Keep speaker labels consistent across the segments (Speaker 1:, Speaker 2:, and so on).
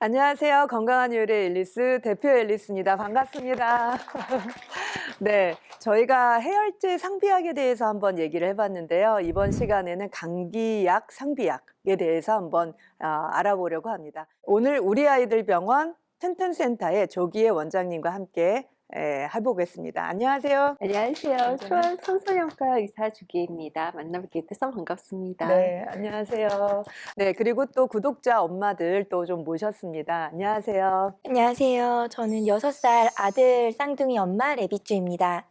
Speaker 1: 안녕하세요. 건강한 요리의 앨리스 대표 앨리스입니다. 반갑습니다. 네, 저희가 해열제 상비약에 대해서 한번 얘기를 해봤는데요. 이번 시간에는 감기약 상비약에 대해서 한번 알아보려고 합니다. 오늘 우리 아이들 병원 튼튼센터의 조기애 원장님과 함께 해보겠습니다. 안녕하세요.
Speaker 2: 안녕하세요.
Speaker 1: 원장님.
Speaker 2: 초안 청소년과 의사 주기입니다. 만나뵙게 돼서 반갑습니다.
Speaker 1: 네, 안녕하세요. 네, 그리고 또 구독자 엄마들 또 좀 모셨습니다. 안녕하세요.
Speaker 3: 안녕하세요. 저는 6살 아들 쌍둥이 엄마 레비쭈입니다.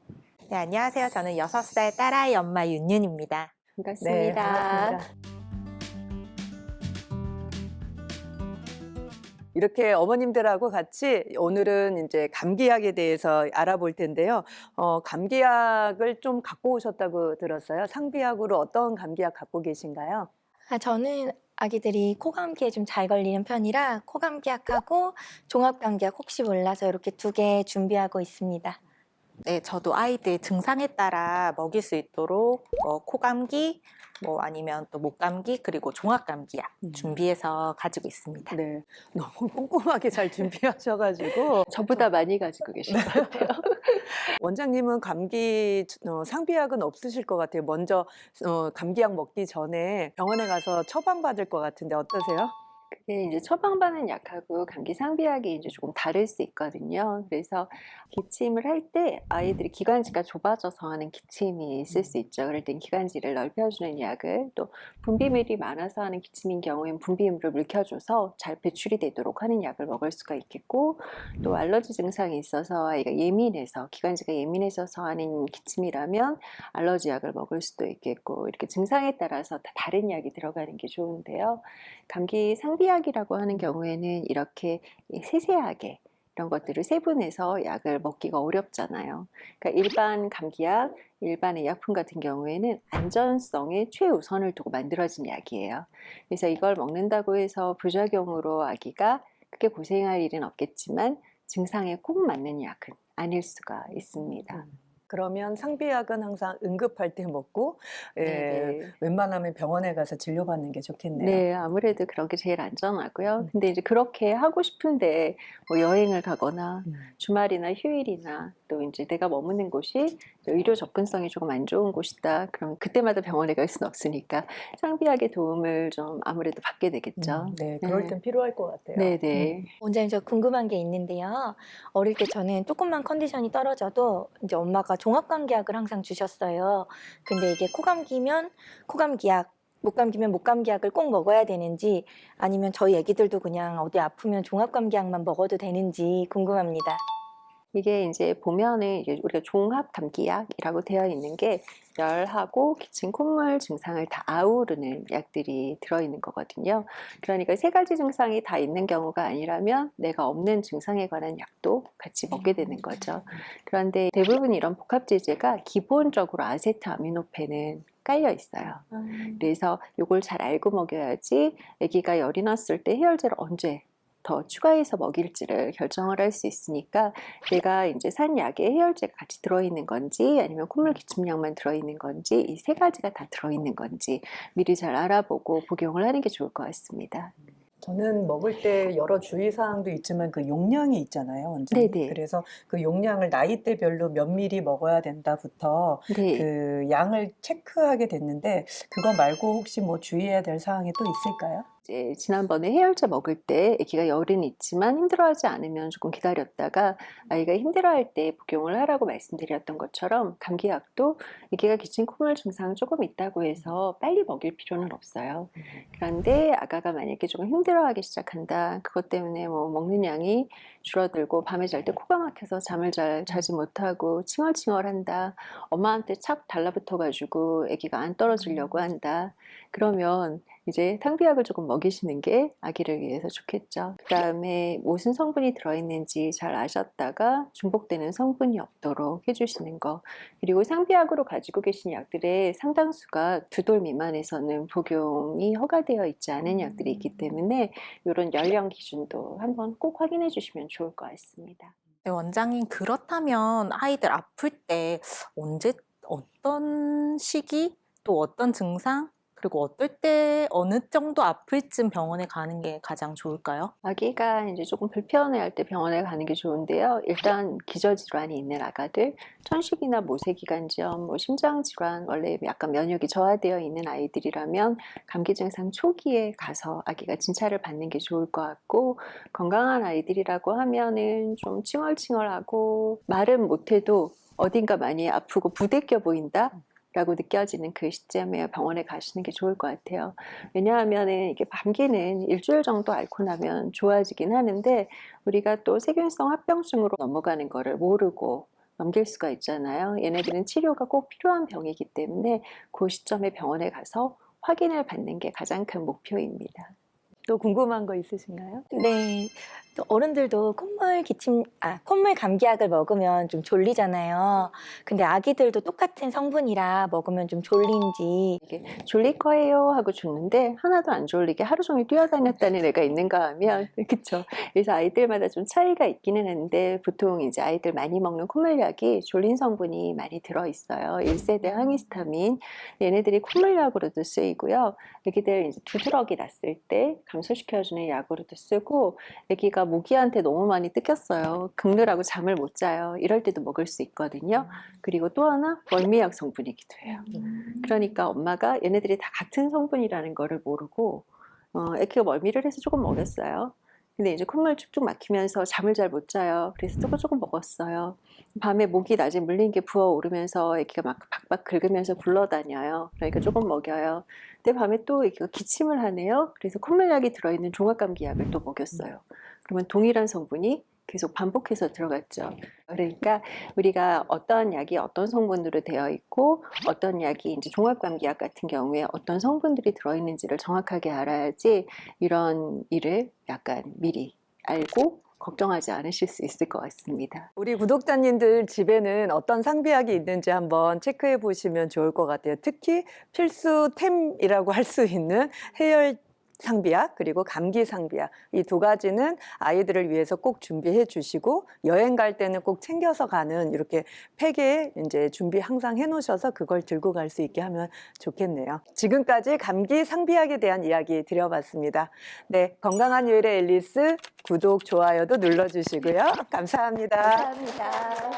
Speaker 4: 네, 안녕하세요. 저는 6살 딸아이 엄마 윤윤입니다.
Speaker 1: 네,
Speaker 2: 반갑습니다.
Speaker 1: 반갑습니다. 이렇게 어머님들하고 같이 오늘은 이제 감기약에 대해서 알아볼 텐데요. 감기약을 좀 갖고 오셨다고 들었어요. 상비약으로 어떤 감기약 갖고 계신가요?
Speaker 3: 저는 아기들이 코감기에 좀 잘 걸리는 편이라 코감기약하고 종합감기약 혹시 몰라서 이렇게 2개 준비하고 있습니다.
Speaker 4: 네, 저도 아이들 증상에 따라 먹일 수 있도록 코감기, 아니면 또 목감기, 그리고 종합감기약 준비해서 가지고 있습니다.
Speaker 1: 네, 너무 꼼꼼하게 잘 준비하셔가지고
Speaker 2: 저보다 많이 가지고 계신 것 같아요.
Speaker 1: 원장님은 감기 상비약은 없으실 것 같아요. 먼저 감기약 먹기 전에 병원에 가서 처방받을 것 같은데 어떠세요?
Speaker 2: 그게 이제 처방받는 약하고 감기 상비약이 이제 조금 다를 수 있거든요. 그래서 기침을 할 때 아이들이 기관지가 좁아져서 하는 기침이 있을 수 있죠. 그럴 땐 기관지를 넓혀주는 약을, 또 분비물이 많아서 하는 기침인 경우엔 분비물을 물켜줘서 잘 배출이 되도록 하는 약을 먹을 수가 있겠고, 또 알러지 증상이 있어서 아이가 예민해서 기관지가 예민해져서 하는 기침이라면 알러지 약을 먹을 수도 있겠고, 이렇게 증상에 따라서 다 다른 약이 들어가는 게 좋은데요. 감기 상비약이라고 하는 경우에는 이렇게 세세하게 이런 것들을 세분해서 약을 먹기가 어렵잖아요. 그러니까 일반 감기약, 일반의 약품 같은 경우에는 안전성에 최우선을 두고 만들어진 약이에요. 그래서 이걸 먹는다고 해서 부작용으로 아기가 크게 고생할 일은 없겠지만 증상에 꼭 맞는 약은 아닐 수가 있습니다.
Speaker 1: 그러면 상비약은 항상 응급할 때 먹고
Speaker 2: 네네.
Speaker 1: 웬만하면 병원에 가서 진료받는 게 좋겠네요.
Speaker 2: 네, 아무래도 그런 게 제일 안전하고요. 근데 이제 그렇게 하고 싶은데 뭐 여행을 가거나 주말이나 휴일이나 또 이제 내가 머무는 곳이 의료 접근성이 조금 안 좋은 곳이다. 그럼 그때마다 병원에 갈 수는 없으니까 상비약의 도움을 좀 아무래도 받게 되겠죠.
Speaker 1: 네, 그럴 땐 필요할 것 같아요.
Speaker 2: 네네.
Speaker 3: 원장님, 저 궁금한 게 있는데요. 어릴 때 저는 조금만 컨디션이 떨어져도 이제 엄마가 종합감기약을 항상 주셨어요. 근데 이게 코감기면 코감기약, 목감기면 목감기약을 꼭 먹어야 되는지, 아니면 저희 애기들도 그냥 어디 아프면 종합감기약만 먹어도 되는지 궁금합니다.
Speaker 2: 이게 이제 보면은 이게 우리가 종합 감기약이라고 되어 있는 게 열하고 기침, 콧물 증상을 다 아우르는 약들이 들어있는 거거든요. 그러니까 3가지 증상이 다 있는 경우가 아니라면 내가 없는 증상에 관한 약도 같이 먹게 되는 거죠. 그런데 대부분 이런 복합제제가 기본적으로 아세트아미노펜은 깔려 있어요. 그래서 이걸 잘 알고 먹여야지 아기가 열이 났을 때 해열제를 언제 더 추가해서 먹일지를 결정을 할 수 있으니까, 내가 이제 산 약에 해열제가 같이 들어있는 건지 아니면 콧물 기침약만 들어있는 건지 이 3가지가 다 들어있는 건지 미리 잘 알아보고 복용을 하는 게 좋을 것 같습니다.
Speaker 1: 저는 먹을 때 여러 주의사항도 있지만 그 용량이 있잖아요, 원장님.
Speaker 2: 네네.
Speaker 1: 그래서 그 용량을 나이대별로 몇 미리 먹어야 된다부터
Speaker 2: 네.
Speaker 1: 그 양을 체크하게 됐는데 그거 말고 혹시 뭐 주의해야 될 사항이 또 있을까요?
Speaker 2: 이제 지난번에 해열제 먹을 때 아기가 열은 있지만 힘들어하지 않으면 조금 기다렸다가 아이가 힘들어할 때 복용을 하라고 말씀드렸던 것처럼, 감기약도 아기가 기침 콧물 증상 조금 있다고 해서 빨리 먹일 필요는 없어요. 그런데 아가가 만약에 조금 힘들어하기 시작한다, 그것 때문에 뭐 먹는 양이 줄어들고 밤에 잘 때 코가 막혀서 잠을 잘 자지 못하고 칭얼칭얼한다, 엄마한테 착 달라붙어 가지고 아기가 안 떨어지려고 한다, 그러면 이제 상비약을 조금 먹이시는 게 아기를 위해서 좋겠죠. 그 다음에 무슨 성분이 들어있는지 잘 아셨다가 중복되는 성분이 없도록 해주시는 거. 그리고 상비약으로 가지고 계신 약들의 상당수가 2돌 미만에서는 복용이 허가되어 있지 않은 약들이 있기 때문에 이런 연령 기준도 한번 꼭 확인해 주시면 좋을 것 같습니다.
Speaker 4: 네, 원장님, 그렇다면 아이들 아플 때 언제, 어떤 시기, 또 어떤 증상, 그리고 어떨 때 어느 정도 아플 쯤 병원에 가는 게 가장 좋을까요?
Speaker 2: 아기가 이제 조금 불편해할 때 병원에 가는 게 좋은데요. 일단 기저질환이 있는 아가들, 천식이나 모세기관지염, 뭐 심장질환, 원래 약간 면역이 저하되어 있는 아이들이라면 감기 증상 초기에 가서 아기가 진찰을 받는 게 좋을 것 같고, 건강한 아이들이라고 하면은 좀 칭얼칭얼하고 말은 못해도 어딘가 많이 아프고 부대껴 보인다. 라고 느껴지는 그 시점에 병원에 가시는 게 좋을 것 같아요. 왜냐하면은 이게 감기는 일주일 정도 앓고 나면 좋아지긴 하는데 우리가 또 세균성 합병증으로 넘어가는 거를 모르고 넘길 수가 있잖아요. 얘네들은 치료가 꼭 필요한 병이기 때문에 그 시점에 병원에 가서 확인을 받는 게 가장 큰 목표입니다.
Speaker 1: 또 궁금한 거 있으신가요?
Speaker 3: 네. 또 어른들도 콧물 감기약을 먹으면 좀 졸리잖아요. 근데 아기들도 똑같은 성분이라 먹으면 좀 졸린지.
Speaker 2: 이게 졸릴 거예요 하고 줬는데 하나도 안 졸리게 하루 종일 뛰어다녔다는 애가 있는가 하면 그렇죠. 그래서 아이들마다 좀 차이가 있기는 한데 보통 이제 아이들 많이 먹는 콧물약이 졸린 성분이 많이 들어있어요. 1세대 항히스타민 얘네들이 콧물약으로도 쓰이고요. 애기들 이제 두드러기 났을 때 감소시켜주는 약으로도 쓰고 애기가 모기한테 너무 많이 뜯겼어요. 긁느라고 잠을 못 자요. 이럴 때도 먹을 수 있거든요. 그리고 또 하나 멀미약 성분이기도 해요. 그러니까 엄마가 얘네들이 다 같은 성분이라는 거를 모르고 애기가 멀미를 해서 조금 먹였어요. 근데 이제 콧물 쭉쭉 막히면서 잠을 잘 못 자요. 그래서 조금 먹었어요. 밤에 목이 낮에 물린 게 부어오르면서 애기가 막 박박 긁으면서 굴러다녀요. 그러니까 조금 먹여요. 근데 밤에 또 애기가 기침을 하네요. 그래서 콧물약이 들어있는 종합감기약을 또 먹였어요. 그러면 동일한 성분이 계속 반복해서 들어갔죠. 그러니까 우리가 어떤 약이 어떤 성분으로 되어 있고 어떤 약이 이제 종합감기약 같은 경우에 어떤 성분들이 들어있는지를 정확하게 알아야지 이런 일을 약간 미리 알고 걱정하지 않으실 수 있을 것 같습니다.
Speaker 1: 우리 구독자님들 집에는 어떤 상비약이 있는지 한번 체크해 보시면 좋을 것 같아요. 특히 필수템이라고 할 수 있는 해열 상비약 그리고 감기 상비약 이 두 가지는 아이들을 위해서 꼭 준비해 주시고 여행 갈 때는 꼭 챙겨서 가는 이렇게 팩에 이제 준비 항상 해 놓으셔서 그걸 들고 갈 수 있게 하면 좋겠네요. 지금까지 감기 상비약에 대한 이야기 드려봤습니다. 네, 건강한 요일의 앨리스 구독 좋아요도 눌러주시고요. 감사합니다.
Speaker 2: 감사합니다.